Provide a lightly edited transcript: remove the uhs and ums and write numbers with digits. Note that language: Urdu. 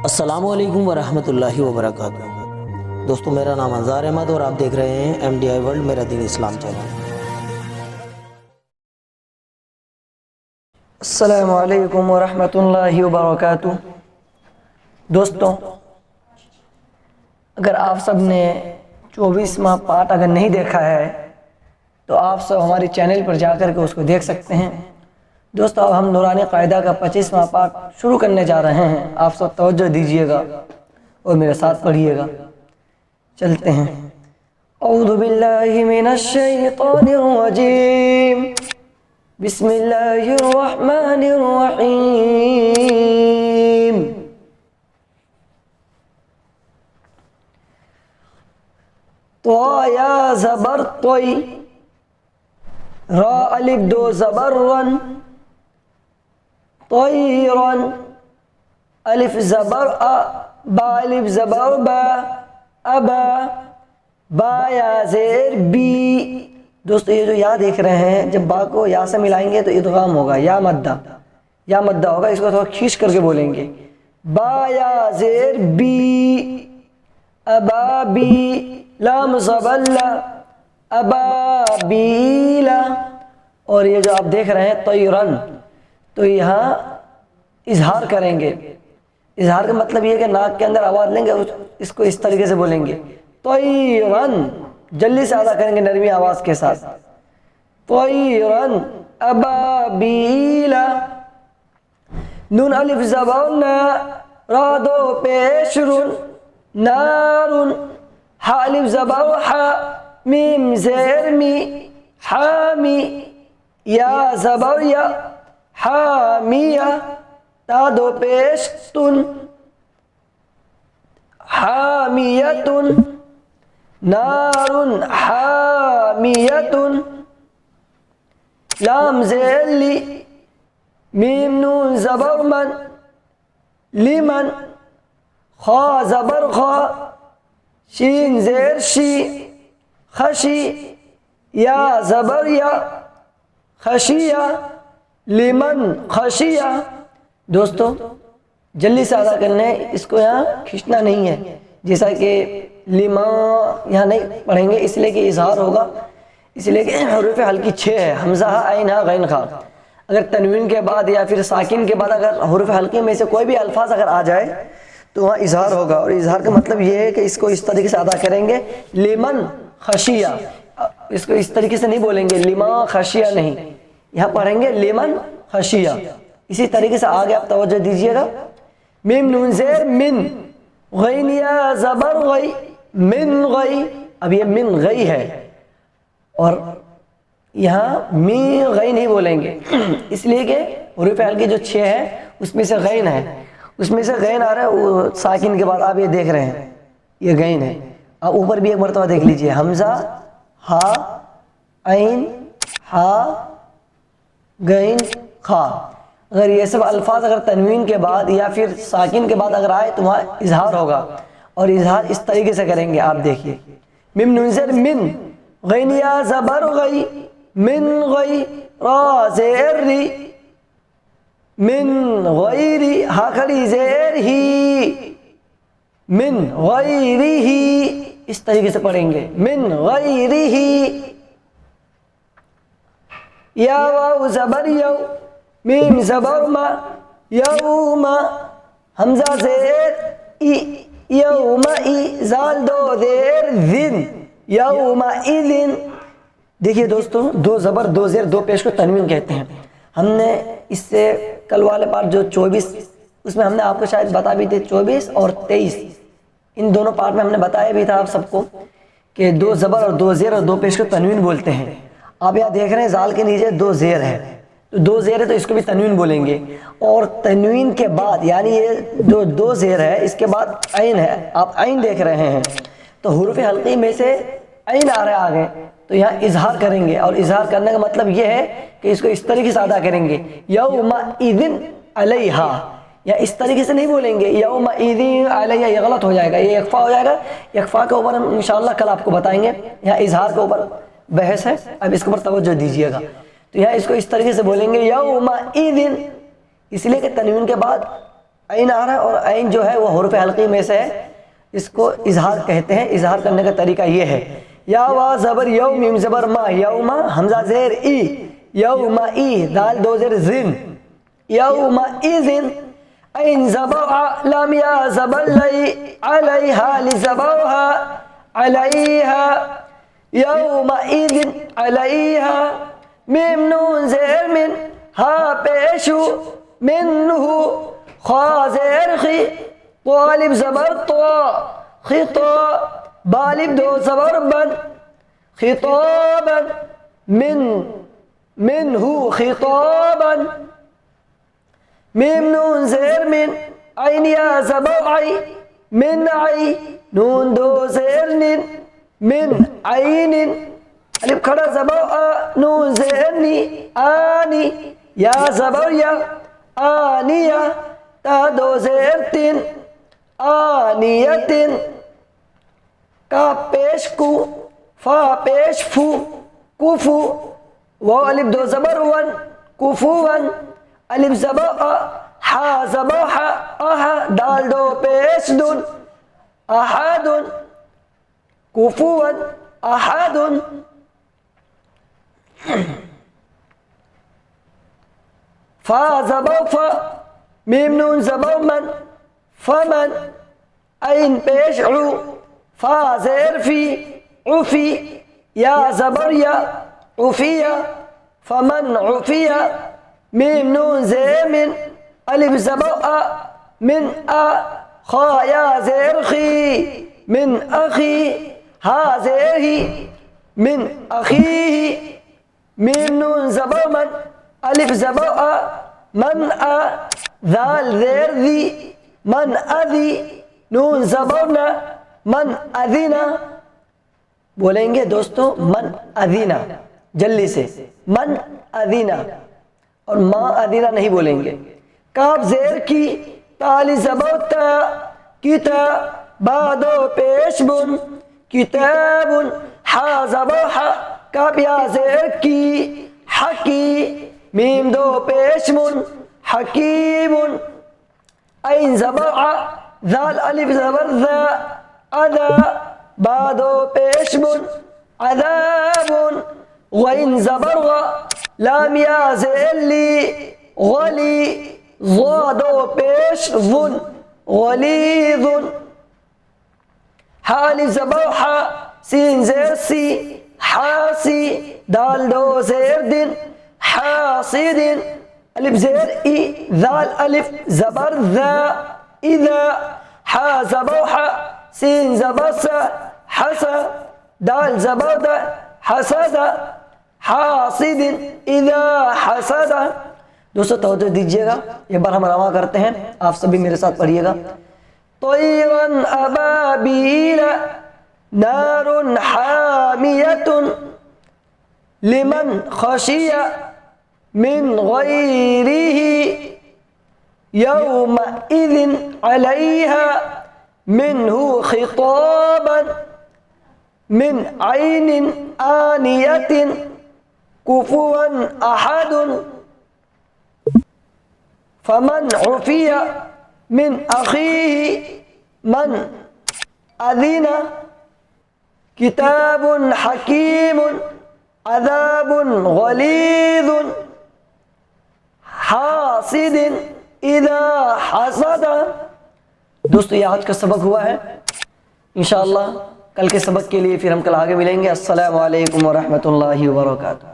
السلام علیکم ورحمۃ اللہ وبرکاتہ۔ دوستو، میرا نام انظار احمد اور آپ دیکھ رہے ہیں MDI ورلڈ میرا دین اسلام چینل۔ السلام علیکم ورحمۃ اللہ وبرکاتہ۔ دوستوں، اگر آپ سب نے 24واں پارٹ اگر نہیں دیکھا ہے تو آپ سب ہماری چینل پر جا کر کے اس کو دیکھ سکتے ہیں۔ دوستو، اب ہم نورانی قاعدہ کا 25واں پارٹ شروع کرنے جا رہے ہیں۔ آپ سب توجہ دیجیے گا اور میرے ساتھ پڑھیے گا۔ چلتے ہیں۔ اعوذ باللہ من الشیطان الرجیم، بسم اللہ الرحمن الرحیم۔ تو یا زبر توئی، را الف دو زبر رن، طیرن، الف زبر ا، با الف زبر با، ابا، با یا زیر بی۔ دوستو، یہ جو یا دیکھ رہے ہیں، جب با کو یا سے ملائیں گے تو ادغام ہوگا، یا مدہ ہوگا، اس کو تھوڑا کھینچ کر کے بولیں گے۔ با یا زیر بی، ابا بی، لام زبر لا، ابا بیلا۔ اور یہ جو آپ دیکھ رہے ہیں طیرن، تو یہاں اظہار کریں گے۔ اظہار کا مطلب یہ ہے کہ ناک کے اندر آواز لیں گے، اس کو اس طریقے سے بولیں گے، طیرن، جلدی سے ادا کریں گے نرمی آواز کے ساتھ، طیرن، ابابیلا۔ نون الف زبر نا، را دو پیش رن، نارن، ہا الف زبر ہا، میم زیر می، حامی، یا زبر یا، حامیہ، تا دو پیش تن، حامیتن، نارن، حامیتن، لام زیر لی، میم نون زبر من، لیمن، خا زبر خا، شین زیر شی، خشی، یا زبر یا، خشیہ، لیمن خشیہ۔ دوستو، جلدی سے ادا کرنا ہے، اس کو یہاں کھینچنا نہیں ہے، جیسا کہ لیما یہاں نہیں پڑھیں گے، اس لیے کہ اظہار ہوگا، اس لیے کہ حروف ہلکی 6 ہے، حمزہ عین ہا غین خا۔ اگر تنوین کے بعد یا پھر ساکن کے بعد اگر حروف ہلکی میں سے کوئی بھی الفاظ اگر آ جائے تو وہاں اظہار ہوگا، اور اظہار کا مطلب یہ ہے کہ اس کو اس طریقے سے ادا کریں گے، لیمن خشیہ۔ اس کو اس طریقے سے نہیں بولیں گے لیما خشیہ، نہیں، یہاں پڑھیں گے لیمن خشیہ۔ اسی طریقے سے آگے آپ توجہ دیجیے گا۔ میم نون زیر من، غین یا زبر غی، من غی، اب یہ من غی ہے، اور یہاں می غی نہیں بولیں گے، اس لیے کہ حروف ہلکی جو 6 ہے اس میں سے غین ہے، اس میں سے غین آ رہا ہے وہ ساکن کے بعد، آپ یہ دیکھ رہے ہیں یہ غین ہے۔ اب اوپر بھی ایک مرتبہ دیکھ لیجئے، حمزہ ہا عین ہا غین خا۔ اگر یہ سب الفاظ اگر تنوین کے بعد یا پھر ساکن کے بعد اگر آئے تو وہاں اظہار ہوگا، اور اظہار اس طریقے سے کریں گے، آپ دیکھیے۔ میم نون زیر من، غین یا زبر غی، من غی، را زیر ری، من غیری، ہا کھڑی زیر ہی، من غیری ہی، اس طریقے سے پڑھیں گے، من غیری ہی۔ یا واو زبر یو، میم زبر ما، یوم، حمزہ زیر ای، یوم ای، زال دو زیر ذن، یوم اذن۔ دیکھیے دوستو، دو زبر دو زیر دو پیش کو تنوین کہتے ہیں۔ ہم نے اس سے کل والے پارٹ جو 24 اس میں ہم نے آپ کو شاید بتا بھی تھے، 24 اور 23 ان دونوں پارٹ میں ہم نے بتایا بھی تھا آپ سب کو کہ دو زبر اور دو زیر اور دو پیش کو تنوین بولتے ہیں۔ آپ یہاں دیکھ رہے ہیں زال کے نیچے دو زیر ہے، تو دو زیر ہے تو اس کو بھی تنوین بولیں گے، اور تنوین کے بعد یعنی یہ جو دو زیر ہے اس کے بعد عین ہے، آپ عین دیکھ رہے ہیں، تو حروف حلقی میں سے عین آ رہا ہے آگے، تو یہاں اظہار کریں گے، اور اظہار کرنے کا مطلب یہ ہے کہ اس کو اس طریقے سے ادا کریں گے، یومئذ علیہا، یا اس طریقے سے نہیں بولیں گے یومئذ علیہا، یہ غلط ہو جائے گا، یہ اخفا ہو جائے گا۔ اخفا کے اوپر ہم انشاءاللہ کل آپ کو بتائیں گے، یہاں اظہار کے اوپر بحث ہے، اب اس کے اوپر توجہ دیجیے گا۔ تو یہاں اس کو اس طریقے سے بولیں گے یومئذ، اس لیے کہ تنوین کے بعد عین آ رہا ہے، اور عین جو ہے وہ حروف حلقی میں سے ہے، اس کو اظہار کہتے ہیں۔ اظہار کرنے کا طریقہ یہ ہے، یا وا زبر یو، میم زبر ما، یوما، حمزہ زیر ای، یوما ای، دال دو زیر زن، یوما ایزن، عین زبر ع، لام یا زبر لی، علیہا لزبرها، علیہا، یوما ایزن، علیہا، میم نون زیر من، ہا پیشو، منہ، خا زیر خی، طالب زبر طا، خطا، بالب دو زبر بن، خطابا، منہ خطابا، میم نون زیر من، عین یا زبر عی، من عی، نون دو زیر نن، من عین، الف کھڑا زبر آ، نون زیر نی، آنی، یا زبر یا، آنیہ، تا دو زیر تن، آنیتن، کا پیش کو، فا پیش فو، کفو، واو الف دو زبر ون، کفون، الف زبر آ، حا زبر حا، آہا، دال دو پیش دن، احدن، کفون، احدن، فا زبر فا، میم نون زبر من، فمن، عین پیش عو، فا زیر فی، عفی، یا زبر یا، عفیہ، فمن عفیہ، میم نون زیر من، الف زبر آ، من آ، خا یا زیر خی، من اخی، ہا زیر ہی، من اخیہ، میم نون زبر من، الف زبر آ، من آ، ذال زیر ذی، من اذی، نون زبرنا، من اذینا، بولیں گے دوستو من اذینا جلدی سے، من اذینا، اور ما اذینا نہیں بولیں گے۔ کاف زیر کی، تالی زبر تا، کتا، بادو پیش بن، کتاب، حا زبر حا، کاف یا زیر کی، حکی، میم دو پیش من، حکیم، عین زبر ع، ذال الف زبر ذا، اذا، بادو پیش من، عذاب، غین زبر غ، لام یا زیر لی، غلی، ضادو پیش ظن، غلیظ، حا الف زبر حا، سین زیر سی، حاسی، دال دو زیر دن، حاصد، الف زیر ای، ذال الف زبر ذا، اذا، حا زبر حا، سین زبر سا، حسا، دال زبر دا، حسد، حاصد، اذا حسد۔ دوستو توجہ دیجیے گا، ایک بار ہم رواں کرتے ہیں، آپ سبھی میرے ساتھ پڑھیے گا۔ طیرا ابابیل، نار حامیۃ، لمن خشی من غیرہ، یومئذ علیہا، منہ خطابا، من عین آنیۃ، کفوا احد، فمن عفی من اخیہ، من اذن، کتاب حکیم، عذاب غلیظ، حاسد اذا حسد۔ دوستو یہ آج کا سبق ہوا ہے، انشاءاللہ کل کے سبق کے لیے پھر ہم کل آگے ملیں گے۔ السلام علیکم ورحمۃ اللہ وبرکاتہ۔